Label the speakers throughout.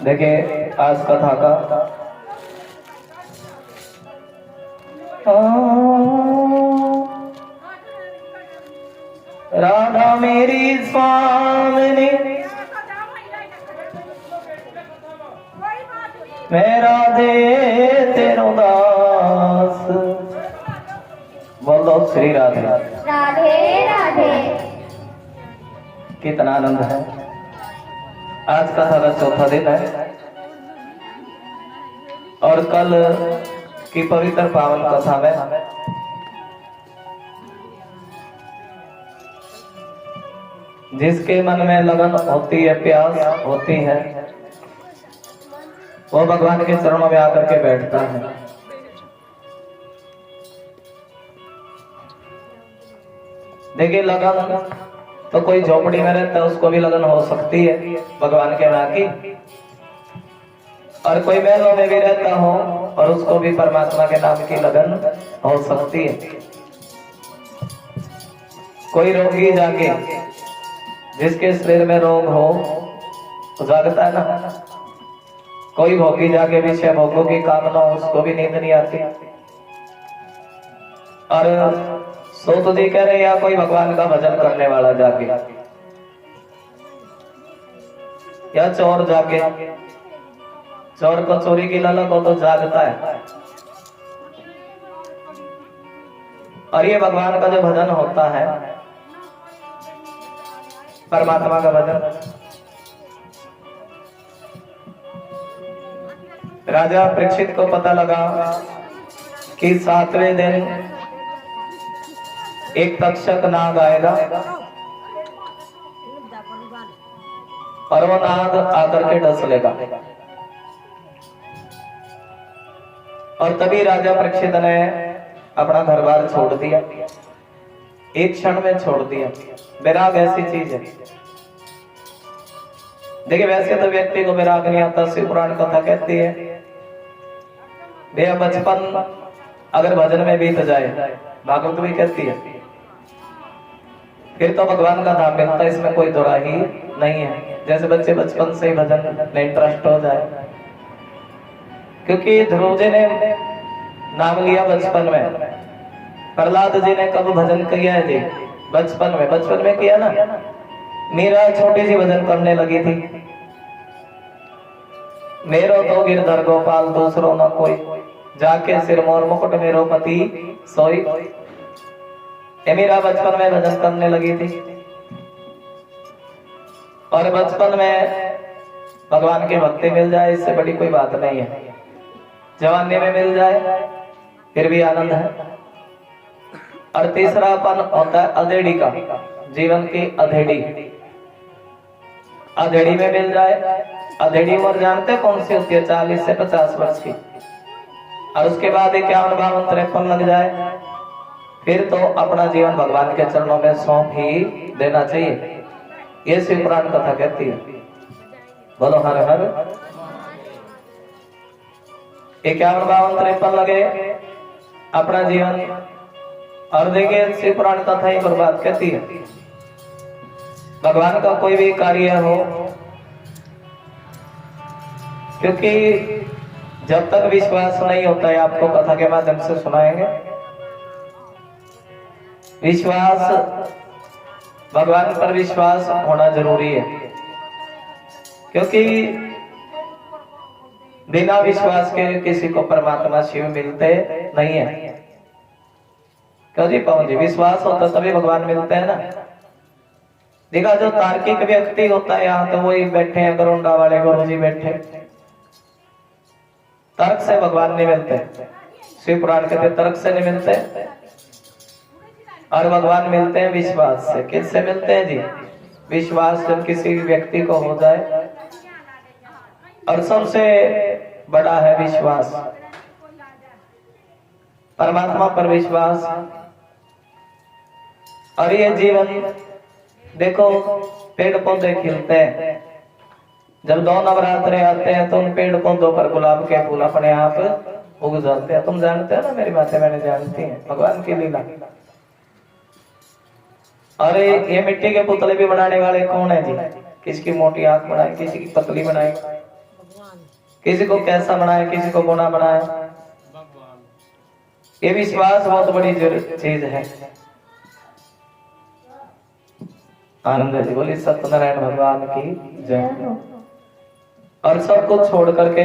Speaker 1: देखिए आज कथा का राधा मेरी स्वामिनी मैं राधे तेरो दास। बोलो श्री राधे
Speaker 2: राधे राधे।
Speaker 1: कितना आनंद है। आज कथा का चौथा दिन है और कल की पवित्र पावन कथा में जिसके मन में लगन होती है, प्यास होती है, वो भगवान के चरणों में आकर के बैठता है। देखिए लगन तो कोई झोपड़ी में रहता है उसको भी लगन हो सकती है भगवान के नाम की, और कोई महलों में भी रहता हो और उसको भी परमात्मा के नाम की लगन हो सकती है। कोई रोगी जाके जिसके शरीर में रोग हो तो जागता है ना। कोई भोगी जाके विषय भोगों की कामना हो उसको भी नींद नहीं आती। और सो तो जी कह रहे या कोई भगवान का भजन करने वाला जाके या चोर जाके, चोर को चोरी की ललक हो तो जागता है। और ये भगवान का जो भजन होता है, परमात्मा का भजन, राजा परीक्षित को पता लगा कि 7वें दिन एक तक्षक नाग आएगा और वो नाग आकर के डस लेगा। और तभी राजा परीक्षित ने अपना घर बार छोड़ दिया, एक क्षण में छोड़ दिया। वैराग ऐसी चीज है। देखिए वैसे तो व्यक्ति को वैराग नहीं आता। शिव पुराण कथा कहती है भैया बचपन अगर भजन में बीत जाए, भागवत भी कहती है, फिर तो भगवान का नाम मिलता है, इसमें कोई दोराही नहीं है। जैसे बच्चे बचपन से ही भजन में इंटरेस्ट हो जाए, क्योंकि ध्रुव जी ने नाम लिया बचपन में, प्रहलाद जी ने कब भजन किया है जी? बचपन में किया ना। मीरा छोटी सी भजन करने लगी थी, मेरो तो गिरधर गोपाल दूसरो न कोई, जाके सिर मोर मुकुट मेरो पति सोई। मीरा बचपन में भजन करने लगी थी और बचपन में भगवान की भक्ति मिल जाए इससे बड़ी कोई बात नहीं है। जवानी में मिल जाए फिर भी आनंद है। और तीसरापन होता है अधेड़ी का, जीवन की अधेड़ी। अधेड़ी में मिल जाए। अधेड़ी उम्र जानते कौन सी होती है? 40 से 50 वर्ष की। और उसके बाद 51, 52, 53 लग जाए, फिर तो अपना जीवन भगवान के चरणों में सौंप ही देना चाहिए। ये शिव पुराण कथा कहती है। बोलो हर हर। 51, 52, 53 लगे अपना जीवन, और देखिए शिव पुराण कथा ही बर्बाद कहती है। भगवान का कोई भी कार्य हो, क्योंकि जब तक विश्वास नहीं होता है, आपको कथा के माध्यम से सुनाएंगे, विश्वास, भगवान पर विश्वास होना जरूरी है। क्योंकि बिना विश्वास के किसी को परमात्मा शिव मिलते नहीं है। क्यों जी पवन जी? विश्वास होता तभी भगवान मिलते हैं ना। देखा जो तार्किक व्यक्ति होता है, यहाँ तो वही बैठे हैं गरुंडा वाले गुरु जी बैठे, तर्क से भगवान नहीं मिलते। शिव पुराण कहते तर्क से नहीं मिलते, और भगवान मिलते हैं विश्वास से। किससे मिलते हैं जी? विश्वास जब किसी व्यक्ति को हो जाए और सबसे बड़ा है विश्वास, परमात्मा पर विश्वास। और ये जीवन देखो, पेड़ पौधे खिलते हैं, जब 2 नवरात्रे आते हैं तो उन पेड़ पौधों पर गुलाब के फूल अपने आप उग जाते हैं। तुम जानते हो ना, मेरी बातें मैंने जानती हैं, भगवान की लीला। और ये मिट्टी के पुतले भी बनाने वाले कौन है जी? किसकी मोटी आंख बनाए, किसी की पतली बनाए, किसी को कैसा बनाए, किसी को गुना बनाए। ये विश्वास बहुत बड़ी चीज है। आनंद जी बोली सत्यनारायण भगवान की जय। और सब कुछ छोड़ करके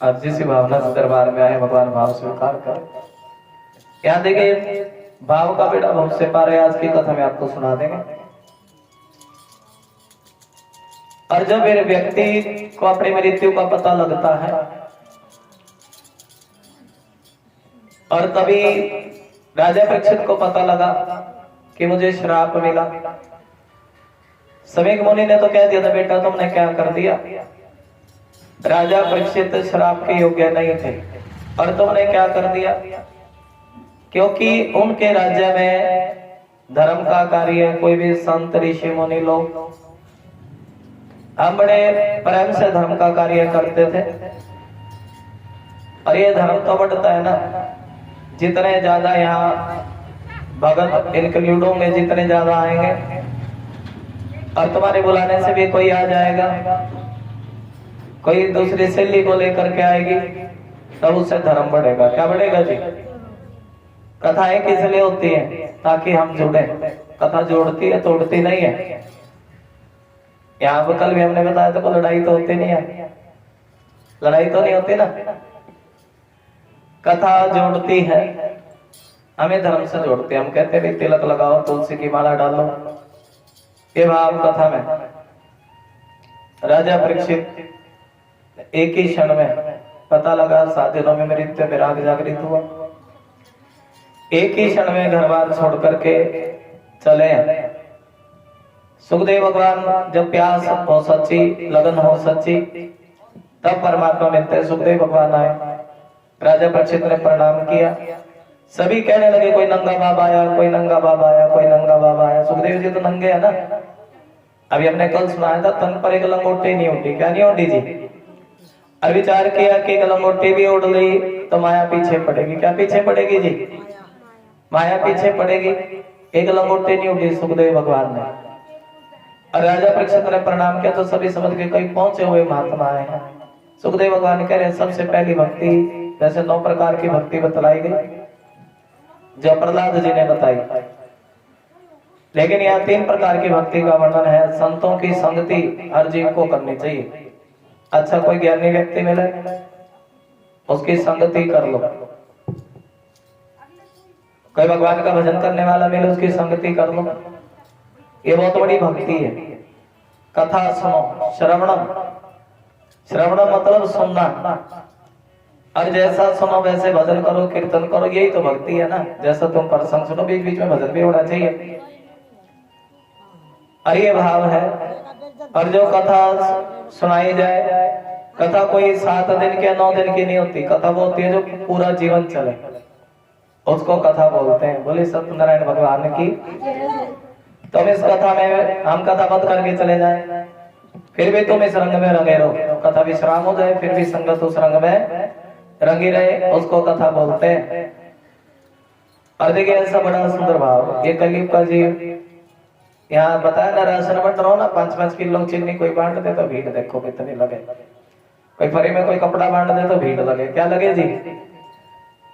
Speaker 1: आज जिस भावना से दरबार में आए, भगवान भाव स्वीकार कर। यहाँ देखिए, भाव का बेटा बहुत से पार है, आज की कथा में आपको सुना देंगे। और जब मेरे व्यक्ति को अपनी मृत्यु का पता लगता है, और तभी राजा परीक्षित को पता लगा कि मुझे श्राप मिला। समीक मुनि ने तो कह दिया था, बेटा तुमने क्या कर दिया, राजा परीक्षित श्राप के योग्य नहीं थे, और तुमने क्या कर दिया। क्योंकि उनके राज्य में धर्म का कार्य कोई भी संत ऋषि मुनि लोग हम बड़े प्रेम से धर्म का कार्य करते थे। और ये धर्म तो बढ़ता है ना, जितने ज्यादा यहाँ भगत इंक्लूड होंगे, जितने ज्यादा आएंगे, और तुम्हारे बुलाने से भी कोई आ जाएगा, कोई दूसरी सहेली को लेकर के आएगी, तब उससे धर्म बढ़ेगा। क्या बढ़ेगा जी? कथाएं किस लिए होती हैं? ताकि हम जुड़े। कथा जोड़ती है, तोड़ती नहीं है। यहाँ पर कल भी हमने बताया था, कोई लड़ाई तो होती नहीं है, लड़ाई तो नहीं होती ना, कथा जोड़ती है, हमें धर्म से जोड़ती है। हम कहते हैं तिलक लगाओ, तुलसी की माला डालो, ये भाव कथा में। राजा परीक्षित एक ही क्षण में पता लगा, 7 दिनों में मृत्यु विराग जागृत हुआ। एक ही क्षण में घर बार छोड़ करके चले। सुखदेव भगवान जब प्यास हो सच्ची, लगन हो सच्ची, तब परमात्मा मिलते। सुखदेव भगवान आए, राजा परीक्षित ने प्रणाम किया। सभी कहने लगे, कोई नंगा बाबा आया, कोई नंगा बाबा आया, कोई नंगा बाबा आया। सुखदेव जी तो नंगे है ना। अभी हमने कल सुनाया था, तन पर एक लंगोटी नहीं उठी। क्या नहीं उठी जी? और विचार किया कि एक लंगोटी भी उड़ गई तो माया पीछे पड़ेगी। क्या पीछे पड़ेगी जी? माया पीछे पड़ेगी। एक लंगोटी नहीं उठी सुखदेव भगवान ने। और राजा परीक्षित ने प्रणाम किया तो सभी समझ के कई पहुंचे हुए महात्मा आए हैं। सुखदेव भगवान कह रहे, सबसे पहली भक्ति, जैसे 9 प्रकार की भक्ति बतलाई गई जो प्रहलाद जी ने बताई, लेकिन यहाँ 3 प्रकार की भक्ति का वर्णन है। संतों की संगति हर जीव को करनी चाहिए। अच्छा कोई ज्ञानी व्यक्ति मिले, उसकी संगति कर लो। कोई भगवान का भजन करने वाला मिले, उसकी संगति कर लो। ये बहुत बड़ी भक्ति है। कथा सुनो, श्रवणम, श्रवणम मतलब सुनना, और जैसा सुनो वैसे भजन करो, कीर्तन करो, यही तो भक्ति है ना। जैसा तुम प्रसंग सुनो, बीच बीच में भजन भी होना चाहिए, और ये भाव है। और जो कथा सुनाई जाए, कथा कोई 7 दिन के 9 दिन की नहीं होती। कथा वो होती है जो पूरा जीवन चले, उसको कथा बोलते हैं। बोले सत्यनारायण भगवान की। तुम इस कथा में, हम कथा बंद करके चले जाए, फिर भी तुम इस रंग में रंगे रहो, कथा विश्राम हो जाए, फिर भी संगत उस रंग में रंगी रहे, उसको कथा बोलते हैं। और देखिए ऐसा बड़ा सुंदर भाव, ये कलयुग का जीव। यहाँ बताया ना, राशन बंट रहो ना, 5-5 किलो चीनी कोई बांट दे तो भीड़ देखो कितनी लगे। कोई फ्री में कोई कपड़ा बांट दे तो भीड़ लगे। क्या लगे जी?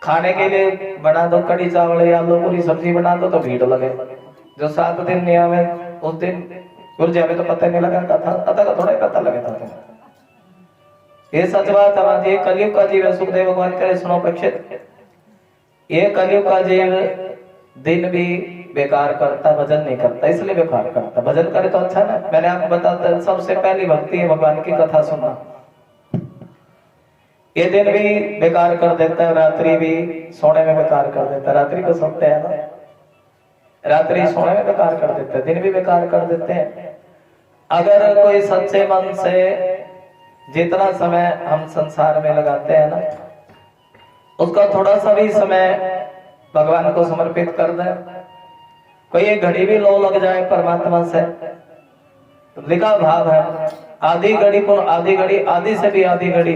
Speaker 1: खाने के लिए बना दो कड़ी चावल या आलू पूरी सब्जी बना दो तो भीड़ लगे। जो 7 दिन नहीं आवे, उस दिन गुरुजी हमें तो पता नहीं लगा, कथा का थोड़ा ही पता लगे था। ये सच बात है। ये कलयुग का जीव है। सुखदेव भगवान कहे, सुनो परीक्षित, ये कलयुग का जीव दिन भी बेकार करता, भजन नहीं करता, इसलिए बेकार करता। भजन करे तो अच्छा ना। मैंने आपको बताया, सबसे पहली भक्ति है भगवान की कथा सुनना। ये दिन भी बेकार कर देता है, रात्रि भी सोने में बेकार कर देता है। रात्रि को सोते हैं ना, रात्रि सोने में बेकार कर देते हैं, दिन भी बेकार कर देते हैं। अगर कोई सच्चे मन से जितना समय हम संसार में लगाते हैं ना, उसका थोड़ा सा भी समय भगवान को समर्पित कर दें। कोई एक घड़ी भी लो लग जाए परमात्मा से, तो लिखा भाव है, आधी घड़ी को आधी घड़ी, आधी से भी आधी घड़ी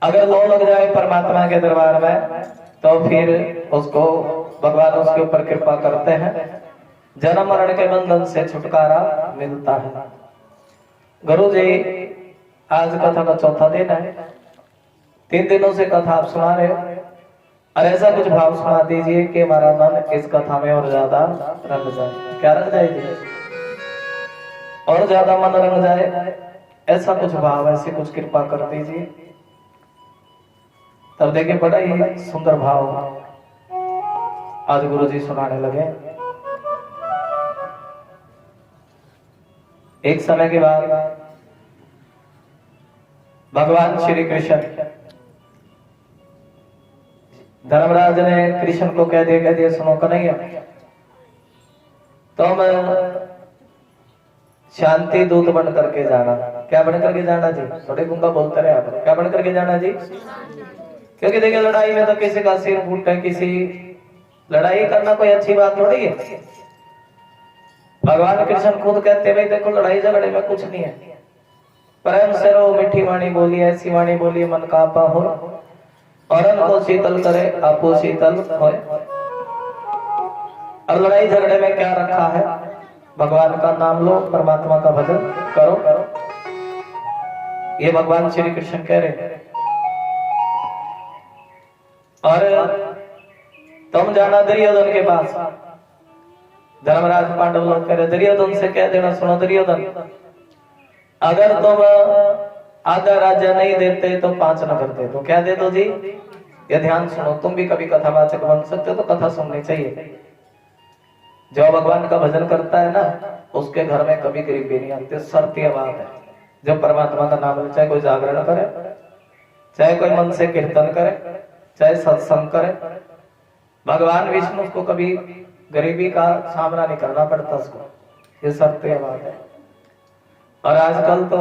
Speaker 1: अगर लो लग जाए परमात्मा के दरबार में, तो फिर उसको भगवान उसके ऊपर कृपा करते हैं, जन्म मरण के बंधन से छुटकारा मिलता है। गुरु जी आज कथा का चौथा दिन है, 3 दिनों से कथा आप सुना रहे हो, और ऐसा कुछ भाव सुना दीजिए कि हमारा मन इस कथा में और ज्यादा रंग जाए। क्या रंग जाए जी? और ज्यादा मन रंग जाए, ऐसा कुछ भाव, ऐसी कुछ कृपा कर दीजिए। तब देखिए बड़ा ही सुंदर भाव आज गुरु जी सुनाने लगे। एक समय के बाद भगवान श्री कृष्ण, धर्मराज ने कृष्ण को कह दिया सुनो कन्हैया, तुम शांति दूत बन करके जाना। क्या बन करके जाना जी? थोड़े गुंगा बोलते रहे आप, क्या बन करके जाना जी? क्योंकि देखिए लड़ाई में तो किसी का सिर फूटे, किसी लड़ाई करना कोई अच्छी बात थोड़ी है। भगवान कृष्ण खुद कहते भाई देखो लड़ाई झगड़े में कुछ नहीं है, प्रेम से रहो, मीठी वाणी बोली, ऐसी वाणी बोली मन का आपा हो, और को शीतल करे आपो शीतल होए। और लड़ाई झगड़े में क्या रखा है? भगवान का नाम लो, परमात्मा का भजन करो। ये भगवान श्री कृष्ण कह रहे। और तुम जाना दुर्योधन के पास। धर्मराज पांडव लोग कह रहे दुर्योधन से कह देना, सुनो दुर्योधन, अगर तुम आधा राज्य नहीं देते तो 5 नगर दे दो। क्या दे दो जी? ये ध्यान सुनो, तुम भी कभी कथावाचक बन सकते हो तो कथा सुननी चाहिए। जो भगवान का भजन करता है ना, उसके घर में कभी गरीबी नहीं आती। शर्तीय बात है, जब परमात्मा का नाम ले, चाहे कोई जागरण करे, चाहे कोई मन से कीर्तन करे, चाहे सत्संग करे, भगवान विष्णु उसको कभी गरीबी का सामना नहीं करना पड़ता उसको। ये शर्तीय बात है। और आजकल तो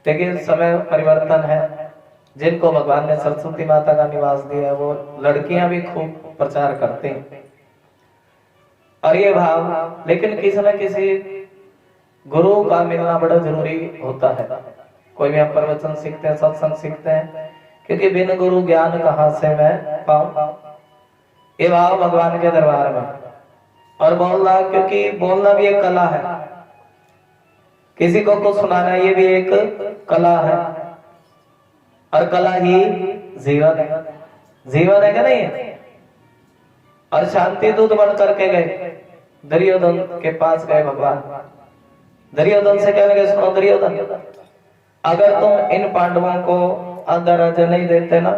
Speaker 1: देखिए समय परिवर्तन है। जिनको भगवान ने सरस्वती माता का निवास दिया है, वो लड़कियां भी खूब प्रचार करती हैं। और ये भाव, लेकिन किसी न किसी गुरु का मिलना बड़ा जरूरी होता है। कोई भी हम प्रवचन सीखते हैं, सत्संग सीखते हैं, क्योंकि बिन गुरु ज्ञान कहाँ से मैं पाऊं। ये भाव भगवान के दरबार में। और बोलना, क्योंकि बोलना भी एक कला है, किसी को कुछ सुनाना ये भी एक कला है, और कला ही जीवन है। जीवन है क्या नहीं है? और शांति दूत बन करके गए, दुर्योधन के पास गए भगवान। दुर्योधन से कहने लगे सुनो दुर्योधन, अगर तुम इन पांडवों को आधा राज्य नहीं देते ना,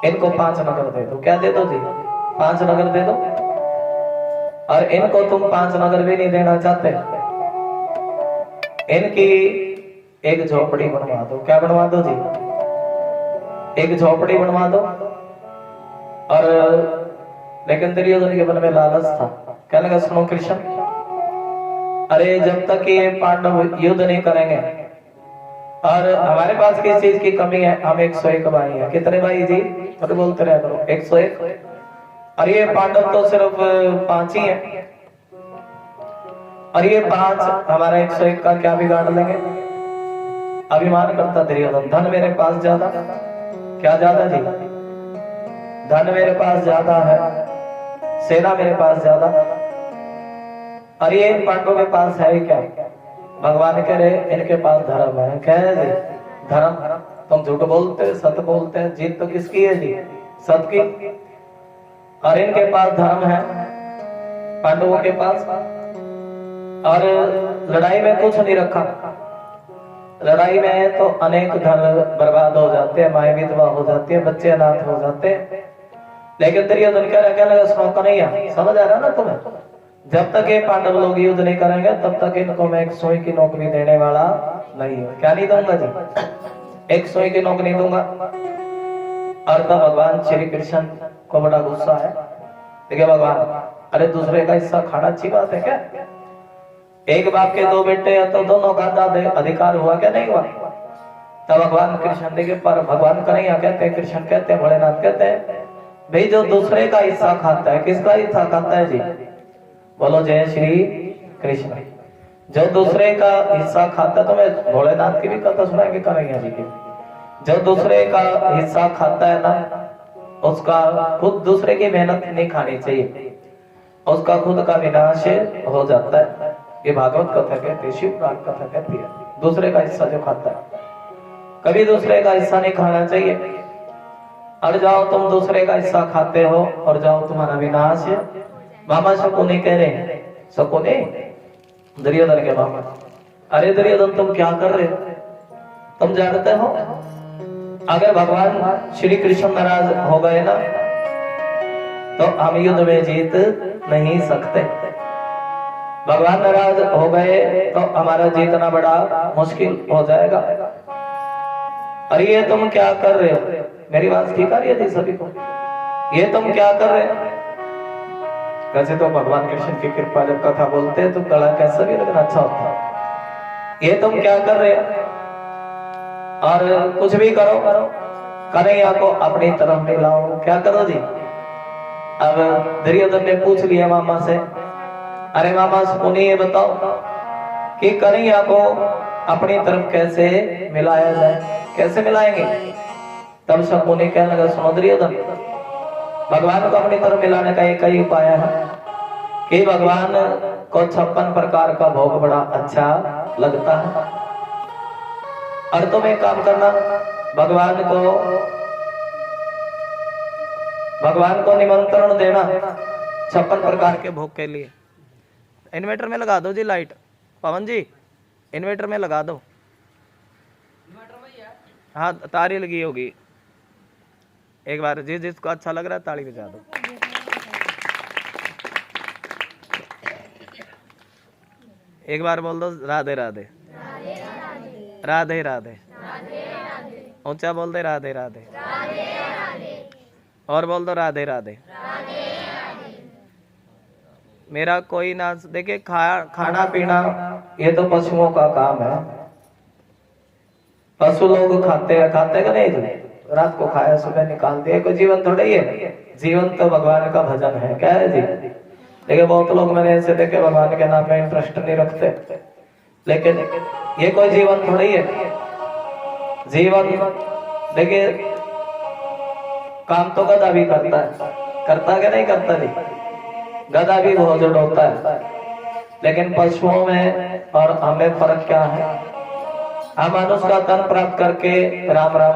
Speaker 1: इनको 5 नगर दे दो। क्या दे दो जी? 5 नगर दे दो। और इनको तुम 5 नगर भी नहीं देना चाहते, इनकी एक झोपड़ी बनवा दो। क्या बनवा दो जी? एक झोपड़ी बनवा दो। और लेकिन दुर्योधन के मन में लालच था। कहने लगा सुनो कृष्ण, अरे जब तक ये पांडव युद्ध नहीं करेंगे, और हमारे पास किस चीज की कमी है, हम 101 भाई हैं। कितने भाई जी? तो बोलते रहे करो 101। और ये पांडव तो सिर्फ 5 ही हैं, और ये 5 हमारा 101 का क्या बिगाड़ लेंगे? अभिमान करता दुर्योधन, धन मेरे पास ज्यादा। क्या ज्यादा जी? धन मेरे पास ज्यादा है, सेना मेरे पास ज्यादा, और ये इन पांडवों के पास है क्या? भगवान कह रहे इनके पास धर्म है। क्या है जी? धर्म। तुम झूठ बोलते हैं, सत्य बोलते हैं, जीत तो किसकी है जी? सत्य की। और इनके पास धर्म है, पांडवों के पास। और लड़ाई में कुछ नहीं रखा। लड़ाई में तो अनेक धन बर्बाद हो जाते हैं, माए विधवा हो जाती है, बच्चे अनाथ हो जाते हैं। लेकिन दुर्योधन क्या लगा सुनो कन्हैया, समझ आ रहा ना तुम्हें? जब तक ये पांडव लोग युद्ध नहीं करेंगे, तब तक इनको मैं 100 की नौकरी देने वाला नहीं हूं। क्या नहीं दूंगा जी? 100 की नौकरी नहीं दूंगा। और तब भगवान श्री कृष्ण को बड़ा गुस्सा है। देखिए भगवान, अरे दूसरे का हिस्सा खाना अच्छी बात है क्या? एक बाप के दो बेटे हैं तो दोनों का अधिकार हुआ क्या नहीं हुआ? तब भगवान कृष्ण देखे पर भगवान कन्हैया कहते हैं, कृष्ण कहते हैं, भोलेनाथ कहते हैं, भाई जो दूसरे का हिस्सा खाता है, किसका हिस्सा खाता है जी? बोलो जय श्री कृष्ण। जो दूसरे का हिस्सा खाता है, तो मैं भोलेनाथ की भी कथा सुनाएंगे, कन्हैया जी की। जो दूसरे का हिस्सा खाता है ना, उसका खुद दूसरे की मेहनत नहीं खानी चाहिए, उसका खुद का विनाश हो जाता है। ये भागवत कथा कहती है, शिव पुराण कथा कहती है। दूसरे का हिस्सा जो खाता है, कभी दूसरे का हिस्सा नहीं खाना चाहिए। और जाओ तुम दूसरे का हिस्सा खाते हो और जाओ तुम्हारा विनाश। मामा शकुनी कह रहे हैं, शकुनी दुर्योधन के मामा, अरे दुर्योधन तुम क्या कर रहे हो? तुम जानते हो अगर भगवान श्री कृष्ण नाराज हो गए ना, तो हम युद्ध में जीत नहीं सकते। भगवान नाराज हो गए तो हमारा जीतना बड़ा मुश्किल हो जाएगा। और ये तुम क्या कर रहे हो? मेरी बात ठीक आ रही है सभी को? ये तुम क्या कर रहे हो? वैसे तो भगवान कृष्ण की कृपा जब कथा बोलते हैं तो गला कैसा भी लगना अच्छा होता है। ये तुम क्या कर रहे हो? और कुछ भी करो, कन्हैया को अपनी तरफ मिलाओ। क्या करो जी? अब दुर्योधन ने पूछ लिया मामा से, अरे मामा सुनी ये बताओ कि कन्हैया को अपनी तरफ कैसे मिलाया जाए, कैसे मिलाएंगे? तब शकुनी कहने लगा, सुनो दुर्योधन, भगवान को अपनी तरफ मिलाने का एक ही उपाय है कि भगवान को 56 प्रकार का भोग बड़ा अच्छा लगता है। और तुम एक काम करना, भगवान को निमंत्रण देना 56 प्रकार के भोग के लिए। इन्वर्टर में लगा दो जी लाइट, पवन जी इन्वर्टर में लगा दो। हाँ तारी लगी होगी। एक बार जिसको अच्छा लग रहा है ताली बजा दो। एक बार बोल दो राधे राधे, राधे राधे, ऊंचा बोल दे राधे राधे, और बोल दो राधे राधे। मेरा कोई ना देखे, खाना पीना ये तो पशुओं का काम है। पशु लोग खाते हैं का नहीं? रात को खाया सुबह निकाल दिया, कोई जीवन थोड़ा ही है। जीवन तो भगवान का भजन है। क्या है जी? देखिए बहुत लोग मैंने ऐसे देखे भगवान के नाम में इंटरेस्ट नहीं रखते, लेकिन ये कोई जीवन थोड़ा ही है। जीवन देखिए काम तो गधा भी करता है क्या नहीं करता जी? गधा भी भोजन होता है, लेकिन पशुओं में और हमें फर्क क्या है? हम मनुष्य का तन प्राप्त करके राम राम